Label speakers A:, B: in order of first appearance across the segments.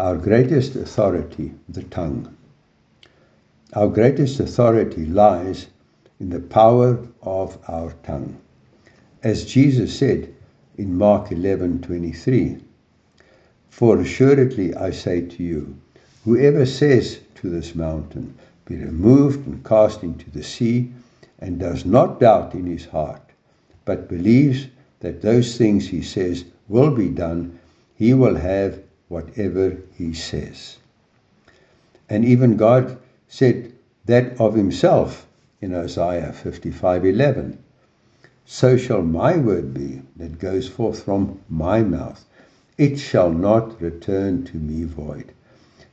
A: Our greatest authority, the tongue. Our greatest authority lies in the power of our tongue. As Jesus said in Mark 11:23, "For assuredly I say to you, whoever says to this mountain, be removed and cast into the sea, and does not doubt in his heart, but believes that those things he says will be done, he will have whatever he says." And even God said that of himself in Isaiah 55:11. "So shall my word be that goes forth from my mouth. It shall not return to me void,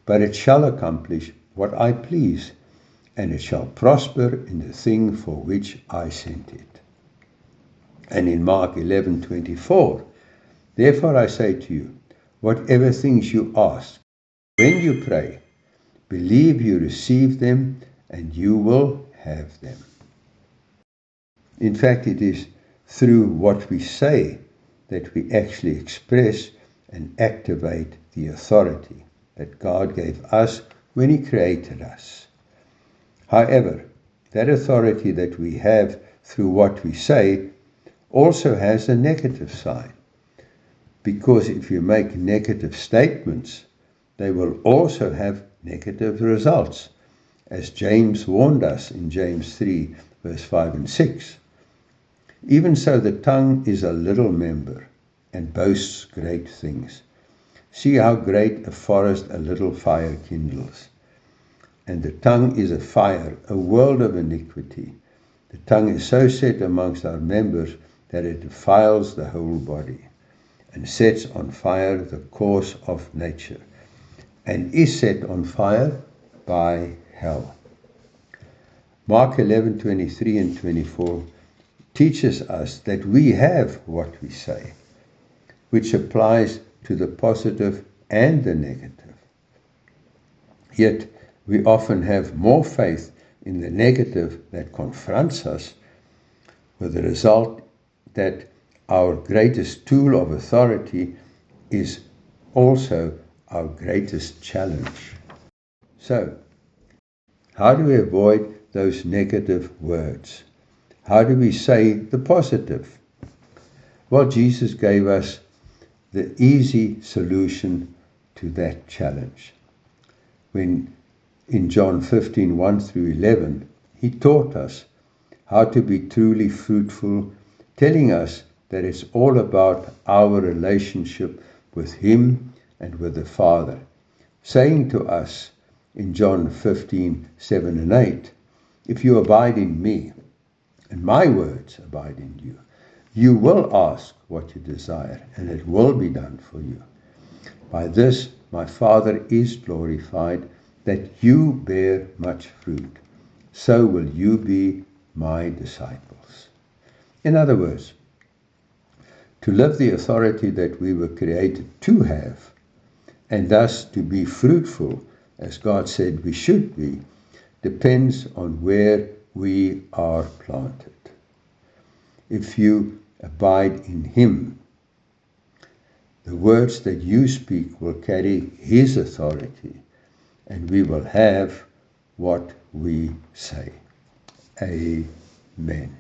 A: but it shall accomplish what I please, and it shall prosper in the thing for which I sent it." And in Mark 11:24, "Therefore I say to you, whatever things you ask, when you pray, believe you receive them, and you will have them." In fact, it is through what we say that we actually express and activate the authority that God gave us when He created us. However, that authority that we have through what we say also has a negative side, because if you make negative statements, they will also have negative results, as James warned us in James 3, verse 5 and 6. "Even so the tongue is a little member, and boasts great things. See how great a forest a little fire kindles. And the tongue is a fire, a world of iniquity. The tongue is so set amongst our members that it defiles the whole body, and sets on fire the course of nature, and is set on fire by hell." Mark 11:23 and 24 teaches us that we have what we say, which applies to the positive and the negative. Yet we often have more faith in the negative that confronts us, with the result that our greatest tool of authority is also our greatest challenge. So, how do we avoid those negative words? How do we say the positive? Well, Jesus gave us the easy solution to that challenge. When in John 15:1 through 11, He taught us how to be truly fruitful, telling us that it's all about our relationship with Him and with the Father, saying to us in John 15:7 and 8, "If you abide in me, and my words abide in you, you will ask what you desire, and it will be done for you. By this my Father is glorified, that you bear much fruit. So will you be my disciples." In other words, to live the authority that we were created to have, and thus to be fruitful, as God said we should be, depends on where we are planted. If you abide in Him, the words that you speak will carry His authority, and we will have what we say. Amen.